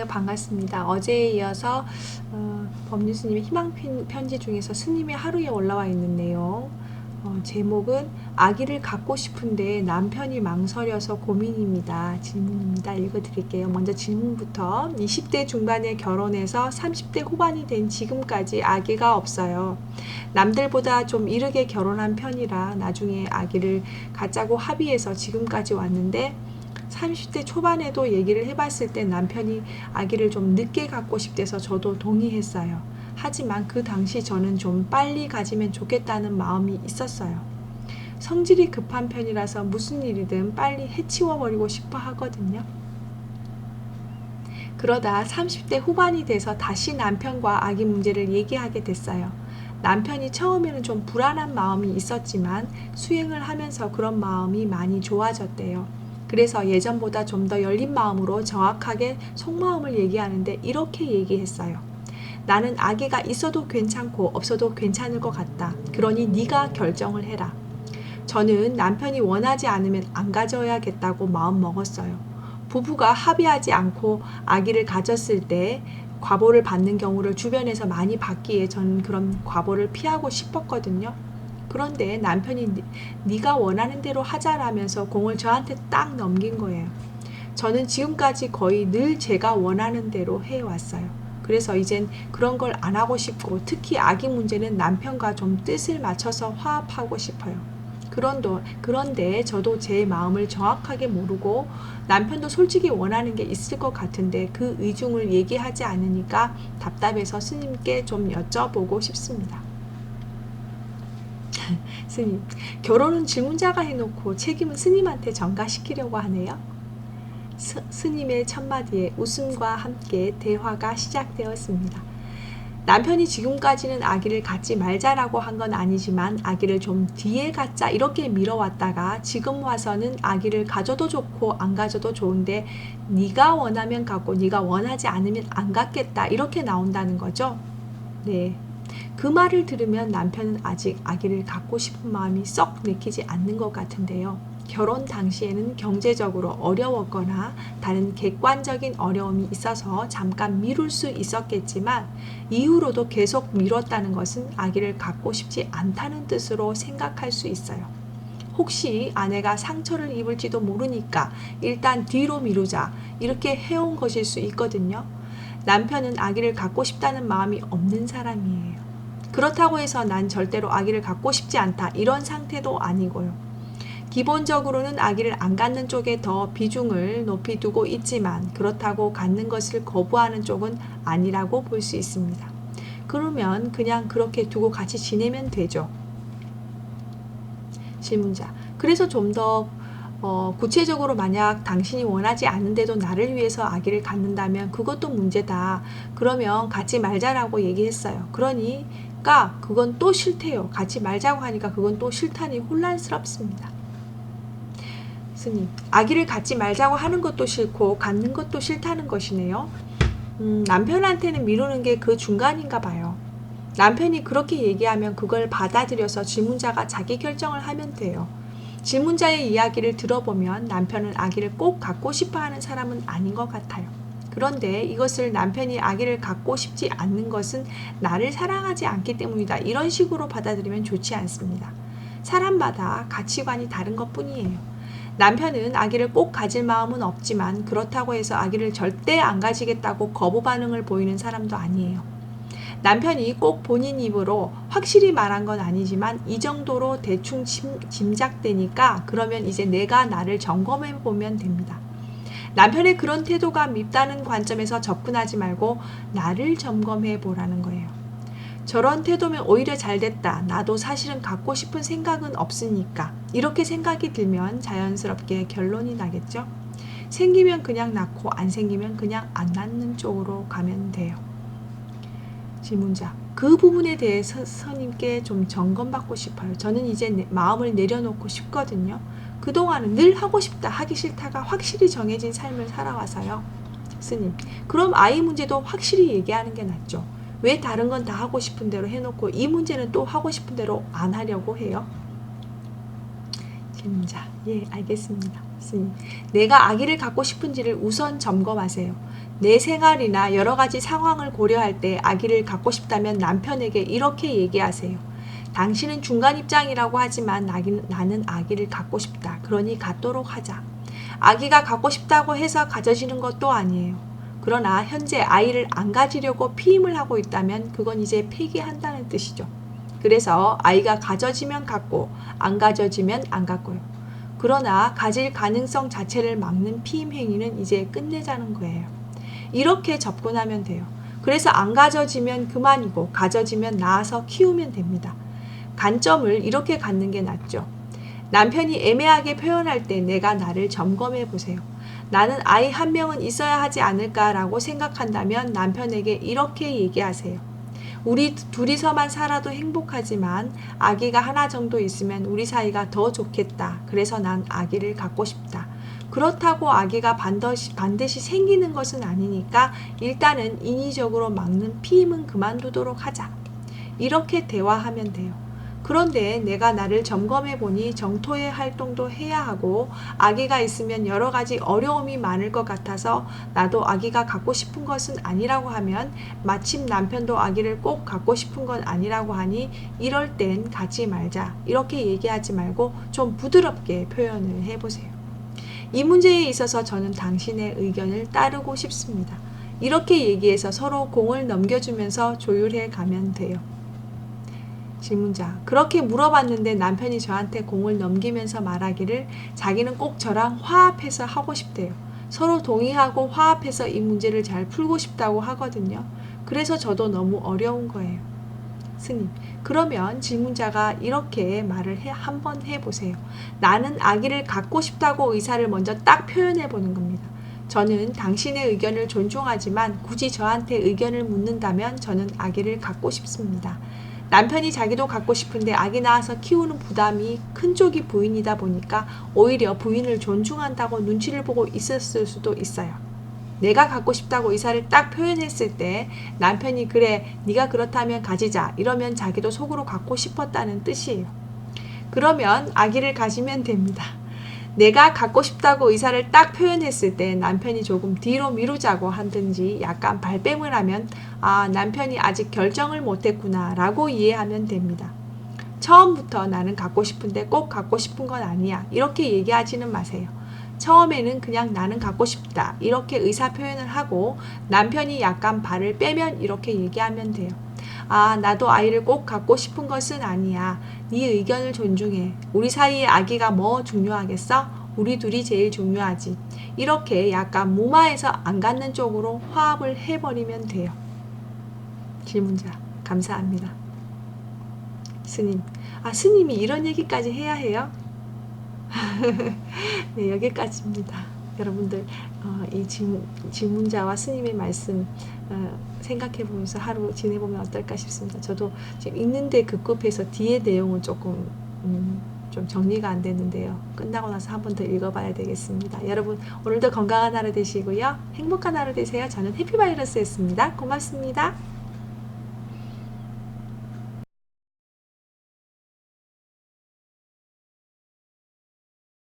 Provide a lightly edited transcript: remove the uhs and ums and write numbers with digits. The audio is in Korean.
안녕하세요. 반갑습니다. 어제에 이어서 법률 스님의 희망 편지 중에서 스님의 하루에 올라와 있는 내용, 제목은 아기를 갖고 싶은데 남편이 망설여서 고민입니다. 질문입니다. 읽어드릴게요. 먼저 질문부터. 20대 중반에 결혼해서 30대 후반이 된 지금까지 아기가 없어요. 남들보다 좀 이르게 결혼한 편이라 나중에 아기를 갖자고 합의해서 지금까지 왔는데 30대 초반에도 얘기를 해봤을 때 남편이 아기를 좀 늦게 갖고 싶대서 저도 동의했어요. 하지만 그 당시 저는 좀 빨리 가지면 좋겠다는 마음이 있었어요. 성질이 급한 편이라서 무슨 일이든 빨리 해치워버리고 싶어 하거든요. 그러다 30대 후반이 돼서 다시 남편과 아기 문제를 얘기하게 됐어요. 남편이 처음에는 좀 불안한 마음이 있었지만 수행을 하면서 그런 마음이 많이 좋아졌대요. 그래서 예전보다 좀 더 열린 마음으로 정확하게 속마음을 얘기하는데 이렇게 얘기했어요. 나는 아기가 있어도 괜찮고 없어도 괜찮을 것 같다. 그러니 네가 결정을 해라. 저는 남편이 원하지 않으면 안 가져야겠다고 마음 먹었어요. 부부가 합의하지 않고 아기를 가졌을 때 과보를 받는 경우를 주변에서 많이 봤기에 저는 그런 과보를 피하고 싶었거든요. 그런데 남편이 네가 원하는 대로 하자라면서 공을 저한테 딱 넘긴 거예요. 저는 지금까지 거의 늘 제가 원하는 대로 해왔어요. 그래서 이젠 그런 걸 안 하고 싶고 특히 아기 문제는 남편과 좀 뜻을 맞춰서 화합하고 싶어요. 그런데 저도 제 마음을 정확하게 모르고 남편도 솔직히 원하는 게 있을 것 같은데 그 의중을 얘기하지 않으니까 답답해서 스님께 좀 여쭤보고 싶습니다. 스님, 결혼은 질문자가 해놓고 책임은 스님한테 전가시키려고 하네요. 스님의 첫마디에 웃음과 함께 대화가 시작되었습니다. 남편이 지금까지는 아기를 갖지 말자라고 한 건 아니지만 아기를 좀 뒤에 갖자 이렇게 미뤄왔다가 지금 와서는 아기를 가져도 좋고 안 가져도 좋은데 네가 원하면 갖고 네가 원하지 않으면 안 갖겠다 이렇게 나온다는 거죠. 네. 그 말을 들으면 남편은 아직 아기를 갖고 싶은 마음이 썩 내키지 않는 것 같은데요. 결혼 당시에는 경제적으로 어려웠거나 다른 객관적인 어려움이 있어서 잠깐 미룰 수 있었겠지만 이후로도 계속 미뤘다는 것은 아기를 갖고 싶지 않다는 뜻으로 생각할 수 있어요. 혹시 아내가 상처를 입을지도 모르니까 일단 뒤로 미루자 이렇게 해온 것일 수 있거든요. 남편은 아기를 갖고 싶다는 마음이 없는 사람이에요. 그렇다고 해서 난 절대로 아기를 갖고 싶지 않다 이런 상태도 아니고요. 기본적으로는 아기를 안 갖는 쪽에 더 비중을 높이 두고 있지만 그렇다고 갖는 것을 거부하는 쪽은 아니라고 볼 수 있습니다. 그러면 그냥 그렇게 두고 같이 지내면 되죠. 질문자. 그래서 좀 더 구체적으로 만약 당신이 원하지 않는데도 나를 위해서 아기를 갖는다면 그것도 문제다. 그러면 갖지 말자라고 얘기했어요. 그러니까 그건 또 싫대요. 갖지 말자고 하니까 그건 또 싫다니 혼란스럽습니다. 스님, 아기를 갖지 말자고 하는 것도 싫고 갖는 것도 싫다는 것이네요. 남편한테는 미루는 게 그 중간인가 봐요. 남편이 그렇게 얘기하면 그걸 받아들여서 질문자가 자기 결정을 하면 돼요. 질문자의 이야기를 들어보면 남편은 아기를 꼭 갖고 싶어 하는 사람은 아닌 것 같아요. 그런데 이것을 남편이 아기를 갖고 싶지 않는 것은 나를 사랑하지 않기 때문이다. 이런 식으로 받아들이면 좋지 않습니다. 사람마다 가치관이 다른 것 뿐이에요. 남편은 아기를 꼭 가질 마음은 없지만 그렇다고 해서 아기를 절대 안 가지겠다고 거부 반응을 보이는 사람도 아니에요. 남편이 꼭 본인 입으로 확실히 말한 건 아니지만 이 정도로 대충 짐작되니까 그러면 이제 내가 나를 점검해 보면 됩니다. 남편의 그런 태도가 밉다는 관점에서 접근하지 말고 나를 점검해 보라는 거예요. 저런 태도면 오히려 잘 됐다. 나도 사실은 갖고 싶은 생각은 없으니까. 이렇게 생각이 들면 자연스럽게 결론이 나겠죠. 생기면 그냥 낳고 안 생기면 그냥 안 낳는 쪽으로 가면 돼요. 질문자. 그 부분에 대해서 스님께 좀 점검받고 싶어요. 저는 이제 마음을 내려놓고 싶거든요. 그동안은 늘 하고 싶다, 하기 싫다가 확실히 정해진 삶을 살아와서요. 스님, 그럼 아이 문제도 확실히 얘기하는 게 낫죠. 왜 다른 건 다 하고 싶은 대로 해놓고 이 문제는 또 하고 싶은 대로 안 하려고 해요? 질문자. 예, 알겠습니다. 스님. 내가 아기를 갖고 싶은지를 우선 점검하세요. 내 생활이나 여러 가지 상황을 고려할 때 아기를 갖고 싶다면 남편에게 이렇게 얘기하세요. 당신은 중간 입장이라고 하지만 나는 아기를 갖고 싶다. 그러니 갖도록 하자. 아기가 갖고 싶다고 해서 가져지는 것도 아니에요. 그러나 현재 아이를 안 가지려고 피임을 하고 있다면 그건 이제 폐기한다는 뜻이죠. 그래서 아이가 가져지면 갖고 안 가져지면 안 갖고요. 그러나 가질 가능성 자체를 막는 피임 행위는 이제 끝내자는 거예요. 이렇게 접근하면 돼요. 그래서 안 가져지면 그만이고 가져지면 낳아서 키우면 됩니다. 관점을 이렇게 갖는 게 낫죠. 남편이 애매하게 표현할 때 내가 나를 점검해 보세요. 나는 아이 한 명은 있어야 하지 않을까라고 생각한다면 남편에게 이렇게 얘기하세요. 우리 둘이서만 살아도 행복하지만 아기가 하나 정도 있으면 우리 사이가 더 좋겠다. 그래서 난 아기를 갖고 싶다. 그렇다고 아기가 반드시 생기는 것은 아니니까 일단은 인위적으로 막는 피임은 그만두도록 하자. 이렇게 대화하면 돼요. 그런데 내가 나를 점검해 보니 정토의 활동도 해야 하고 아기가 있으면 여러 가지 어려움이 많을 것 같아서 나도 아기가 갖고 싶은 것은 아니라고 하면 마침 남편도 아기를 꼭 갖고 싶은 건 아니라고 하니 이럴 땐 갖지 말자. 이렇게 얘기하지 말고 좀 부드럽게 표현을 해보세요. 이 문제에 있어서 저는 당신의 의견을 따르고 싶습니다. 이렇게 얘기해서 서로 공을 넘겨주면서 조율해 가면 돼요. 질문자. 그렇게 물어봤는데 남편이 저한테 공을 넘기면서 말하기를 자기는 꼭 저랑 화합해서 하고 싶대요. 서로 동의하고 화합해서 이 문제를 잘 풀고 싶다고 하거든요. 그래서 저도 너무 어려운 거예요. 스님. 그러면 질문자가 이렇게 말을 한번 해보세요. 나는 아기를 갖고 싶다고 의사를 먼저 딱 표현해 보는 겁니다. 저는 당신의 의견을 존중하지만 굳이 저한테 의견을 묻는다면 저는 아기를 갖고 싶습니다. 남편이 자기도 갖고 싶은데 아기 낳아서 키우는 부담이 큰 쪽이 부인이다 보니까 오히려 부인을 존중한다고 눈치를 보고 있었을 수도 있어요. 내가 갖고 싶다고 의사를 딱 표현했을 때 남편이 그래 네가 그렇다면 가지자 이러면 자기도 속으로 갖고 싶었다는 뜻이에요. 그러면 아기를 가지면 됩니다. 내가 갖고 싶다고 의사를 딱 표현했을 때 남편이 조금 뒤로 미루자고 하든지 약간 발뺌을 하면 아 남편이 아직 결정을 못했구나 라고 이해하면 됩니다. 처음부터 나는 갖고 싶은데 꼭 갖고 싶은 건 아니야 이렇게 얘기하지는 마세요. 처음에는 그냥 나는 갖고 싶다 이렇게 의사 표현을 하고 남편이 약간 발을 빼면 이렇게 얘기하면 돼요. 아 나도 아이를 꼭 갖고 싶은 것은 아니야. 네 의견을 존중해. 우리 사이에 아기가 뭐 중요하겠어? 우리 둘이 제일 중요하지. 이렇게 약간 무마해서 안 갖는 쪽으로 화합을 해버리면 돼요. 질문자 감사합니다. 스님. 아 스님이 이런 얘기까지 해야 해요? 네 여기까지입니다. 여러분들 이 질문자와 스님의 말씀 생각해 보면서 하루 지내보면 어떨까 싶습니다. 저도 지금 읽는데 급급해서 뒤에 내용은 조금 좀 정리가 안 됐는데요. 끝나고 나서 한 번 더 읽어봐야 되겠습니다. 여러분 오늘도 건강한 하루 되시고요. 행복한 하루 되세요. 저는 해피바이러스였습니다. 고맙습니다.